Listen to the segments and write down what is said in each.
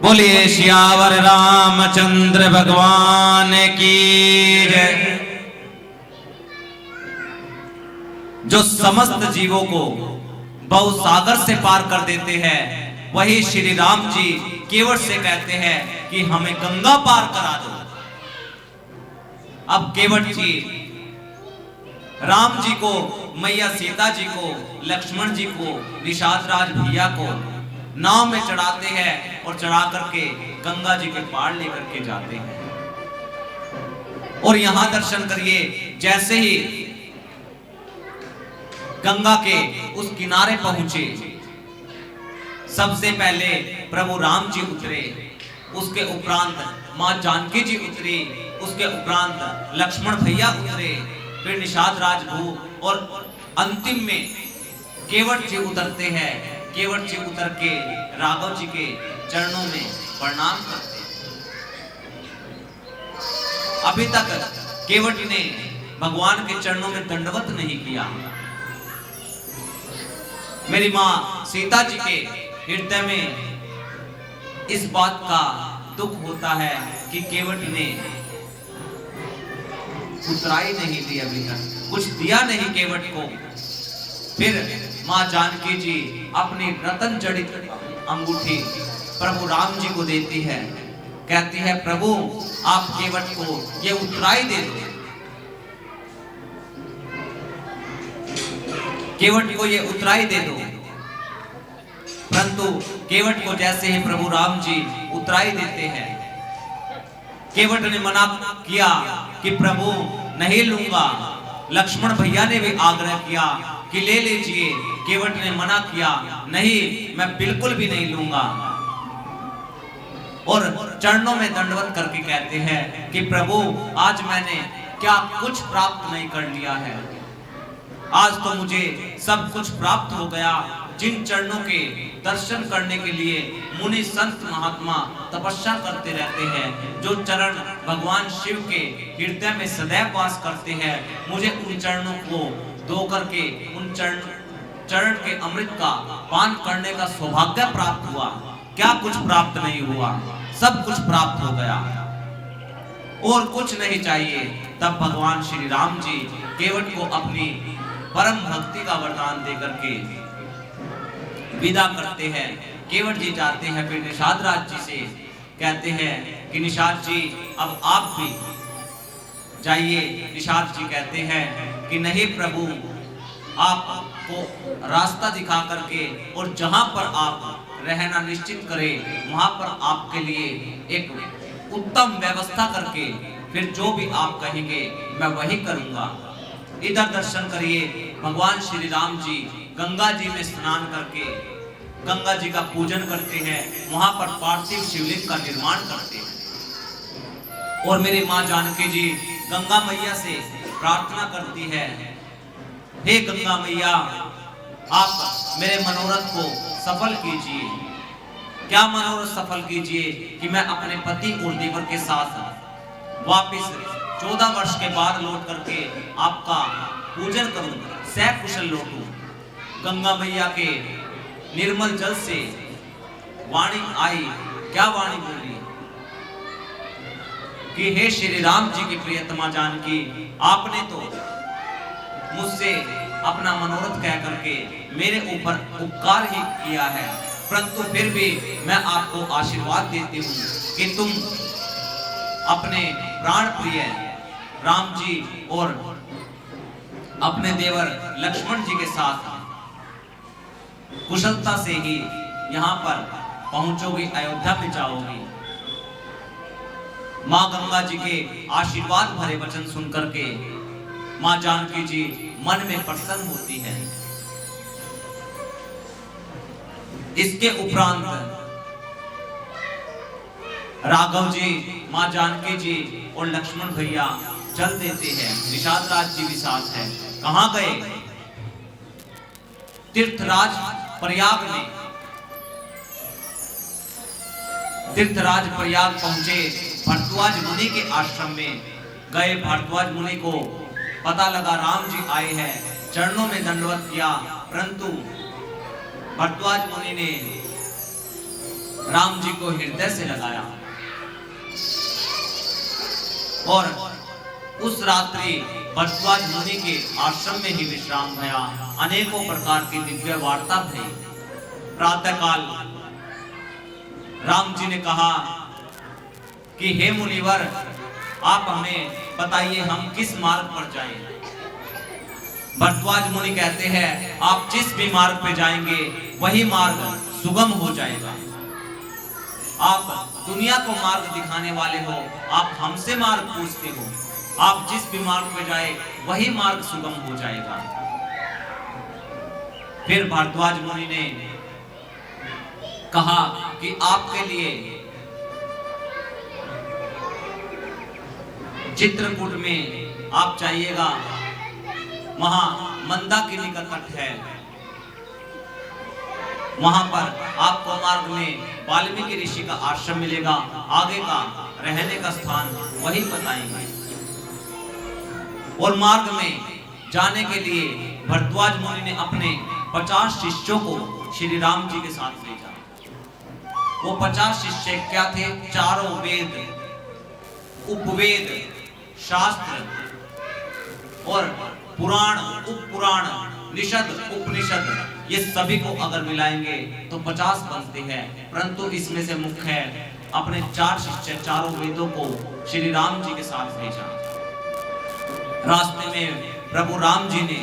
बोलिए सियावर रामचंद्र भगवान की जय। जो समस्त जीवों को भवसागर से पार कर देते हैं, वही श्री राम जी केवट से कहते हैं कि हमें गंगा पार करा दो। अब केवट जी राम जी को, मैया सीता जी को, लक्ष्मण जी को, निषाद राज भैया को नाव में चढ़ाते हैं और चढ़ा करके गंगा जी के पार लेकर के जाते हैं। और यहां दर्शन करिए, जैसे ही गंगा के उस किनारे पहुंचे, सबसे पहले प्रभु राम जी उतरे, उसके उपरांत मां जानकी जी उतरी, उसके उपरांत लक्ष्मण भैया उतरे, फिर निषाद राज भू और अंतिम में केवट जी उतरते हैं। केवट जी उतर के राघव जी के चरणों में प्रणाम करते हैं। अभी तक केवट ने भगवान के चरणों में दंडवत नहीं किया। मेरी मां सीता जी के हृदय में इस बात का दुख होता है कि केवट ने उतराई नहीं दी, अभी तक कुछ दिया नहीं केवट को। फिर मां जानकी जी अपनी रतन जड़ित अंगूठी प्रभु राम जी को देती है, कहती है प्रभु आप केवट को ये उतराई दे दो, केवट को ये उतराई दे दो। परंतु केवट को जैसे ही प्रभु राम जी उतराई देते हैं, केवट ने मना किया कि प्रभु नहीं लूंगा। लक्ष्मण भैया ने भी आग्रह किया कि ले लीजिए, केवट ने मना किया, नहीं मैं बिल्कुल भी नहीं लूंगा। और चरणों में दंडवत करके कहते हैं कि प्रभु आज मैंने क्या कुछ प्राप्त नहीं कर लिया है, आज तो मुझे सब कुछ प्राप्त हो गया। जिन चरणों के दर्शन करने के लिए मुनि संत महात्मा तपस्या करते रहते हैं, जो चरण भगवान शिव के हृदय में सदैव वास करते हैं, मुझे उन चरणों को धो करके उन चरण के अमृत का पान करने का सौभाग्य प्राप्त हुआ। क्या कुछ प्राप्त नहीं हुआ, सब कुछ प्राप्त हो गया और कुछ नहीं चाहिए। तब भगवान श्री राम जी केवट को अपनी परम भक्ति का वरदान देकर के विदा करते हैं। केवट जी जाते हैं, फिर निषाद राज जी से कहते हैं कि निषाद जी अब आप भी जाइए। निषाद जी कहते हैं कि नहीं प्रभु, आपको रास्ता दिखा करके और जहां पर आप रहना निश्चित करें, वहां पर आपके लिए एक उत्तम व्यवस्था करके फिर जो भी आप कहेंगे मैं वही करूंगा। इधर दर्शन करिए, भगवान श्री राम जी गंगा जी में स्नान करके गंगा जी का पूजन करते हैं, वहां पर पार्थिव शिवलिंग का निर्माण करते हैं। और मेरी मां जानकी जी गंगा मैया से प्रार्थना करती है, हे गंगा मैया आप मेरे मनोरथ को सफल कीजिए। क्या मनोरथ सफल कीजिए कि मैं अपने पति और देवर के साथ वापिस 14 वर्ष के बाद लौट करके आपका पूजन करूं, सकुशल लौटूं। गंगा मैया के निर्मल जल से वाणी आई, क्या वाणी बोली कि हे श्री राम जी की प्रियतमा जानकी, आपने तो मुझसे अपना मनोरथ कह करके मेरे ऊपर उपकार ही किया है, परंतु फिर भी मैं आपको आशीर्वाद देती हूँ कि तुम अपने प्राण प्रिय राम जी और अपने देवर लक्ष्मण जी के साथ कुशलता से ही यहाँ पर पहुंचोगी, अयोध्या में जाओगी। मां गंगा जी के आशीर्वाद भरे वचन सुनकर के मां जानकी जी मन में प्रसन्न होती है। इसके उपरांत राघव जी, मां जानकी जी और लक्ष्मण भैया चल देते हैं। निषाद राज जी भी साथ है। कहां गए? तीर्थराज प्रयाग में। तीर्थराज प्रयाग पहुंचे, भरद्वाज मुनि के आश्रम में गए। भरद्वाज मुनि को पता लगा राम जी आए हैं, चरणों में दंडवत किया, परंतु भरद्वाज मुनि ने राम जी को हृदय से लगाया और उस रात्रि भरद्वाज मुनि के आश्रम में ही विश्राम भया। अनेकों प्रकार की दिव्य वार्ता भई। प्रातःकाल राम जी ने कहा कि हे मुनिवर, आप हमें बताइए हम किस मार्ग पर जाएं। भरद्वाज मुनि कहते हैं, आप जिस भी मार्ग पे जाएंगे वही मार्ग सुगम हो जाएगा। आप दुनिया को मार्ग दिखाने वाले हो, आप हमसे मार्ग पूछते हो। आप जिस भी मार्ग पे जाए वही मार्ग सुगम हो जाएगा। फिर भारद्वाज मुनि ने कहा कि आपके लिए चित्रकूट में आप जाइएगा, वहां मंदाकिनी का तट है, वहां पर आपको मार्ग में वाल्मीकि ऋषि का आश्रम मिलेगा। आगे का रहने का स्थान वही बताएंगे। और मार्ग में जाने के लिए भरद्वाज मुनि ने अपने 50 शिष्यों को श्री राम जी के साथ भेजा। वो 50 शिष्य क्या थे? चारों वेद, उपवेद, शास्त्र और पुराण, उपपुराण, निषद, उपनिषद, ये सभी को अगर मिलाएंगे तो 50 बनते हैं। परंतु इसमें से मुख्य है अपने 4 शिष्य, चारों वेदों को श्री राम जी के साथ भेजा। रास्ते में प्रभु राम जी ने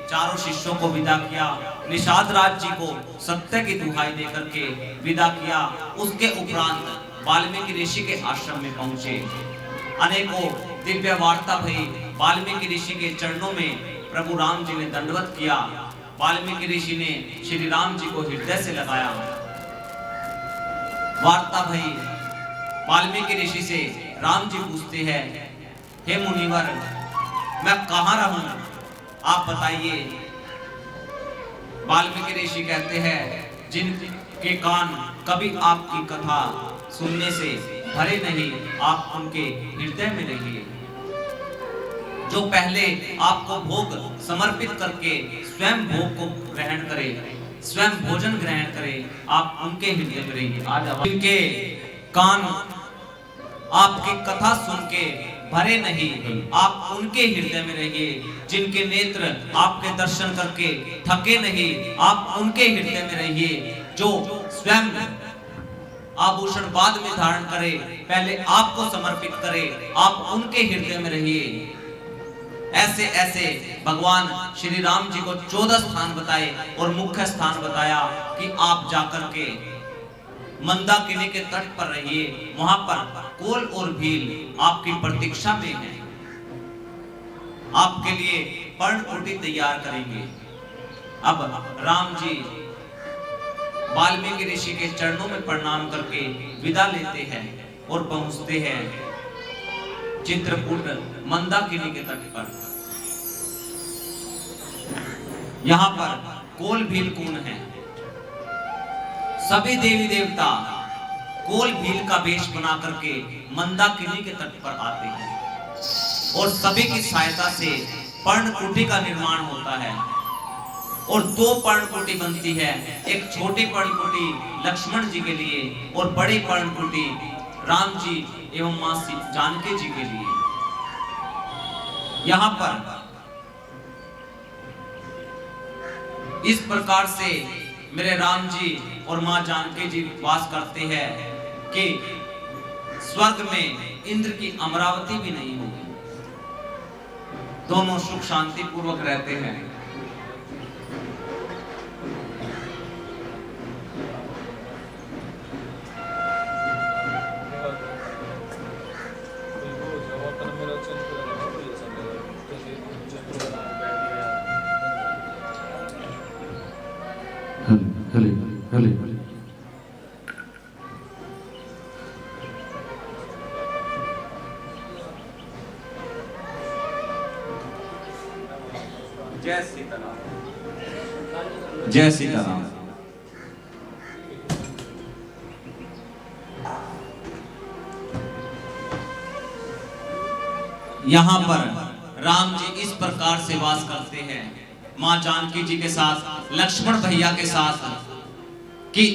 चारों शिष्यों को विदा किया। निषाद राज जी को सत्य की दुहाई देकर के विदा किया। उसके उपरांत वाल्मीकि ऋषि के आश्रम में पहुंचे। अनेकों दिव्य वार्ता भई। वाल्मीकि ऋषि के चरणों में प्रभु राम जी ने दंडवत किया। वाल्मीकि ऋषि ने श्री राम जी को हृदय से लगाया। वार्ता भई। वाल्मीकि ऋषि से राम जी पूछते हैं, हे मुनिवर, मैं कहां रहूं, आप बताइए। वाल्मीकि ऋषि कहते हैं, जिनके कान कभी आपकी कथा सुनने से भरे नहीं, आप उनके हृदय में रहिए। जो पहले आपको भोग समर्पित करके स्वयं भोग को ग्रहण करे, स्वयं भोजन ग्रहण करे, आप उनके हृदय में रहिए। आज जिनके कान आपकी कथा सुन के भरे नहीं, आप उनके हृदय में रहिए। जिनके नेत्र आपके दर्शन करके थके नहीं, आप उनके हृदय में रहिए। जो स्वयं आभूषण बाद में धारण करे, पहले आपको समर्पित करे, आप उनके हृदय में रहिए। ऐसे ऐसे भगवान श्री राम जी को 14 स्थान बताए और मुख्य स्थान बताया कि आप जाकर के मंदाकिनी के तट पर रहिए। वहां पर कोल और भील आपकी प्रतीक्षा में है, आपके लिए पर्णकुटी तैयार करेंगे। अब राम जी वाल्मीकि ऋषि के चरणों में प्रणाम करके विदा लेते हैं और पहुंचते हैं चित्रकूट मंदाकिनी के तट पर। यहां पर कोल भील कौन है? सभी देवी देवता कोल भील का वेश बना करके मंदाकिनी के तट पर आते हैं और सभी की सहायता से पर्णकुटी का निर्माण होता है। और 2 पर्णकुटी बनती है, एक छोटी पर्णकुटी लक्ष्मण जी के लिए और बड़ी पर्णकुटी राम जी एवं मां जानकी जी के लिए। यहां पर इस प्रकार से मेरे राम जी और मां जानकी जी वास करते हैं कि स्वर्ग में इंद्र की अमरावती भी नहीं होगी। दोनों सुख शांति पूर्वक रहते हैं। जय सीताराम, जय सीताराम। यहाँ पर राम जी इस प्रकार से वास करते हैं मां जानकी जी के साथ, लक्ष्मण भैया के साथ, कि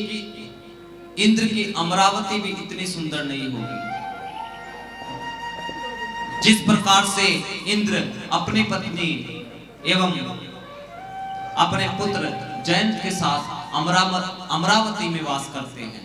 इंद्र की अमरावती भी इतनी सुंदर नहीं होगी। जिस प्रकार से इंद्र अपनी पत्नी एवं अपने पुत्र जयंत के साथ अमरावती में वास करते हैं,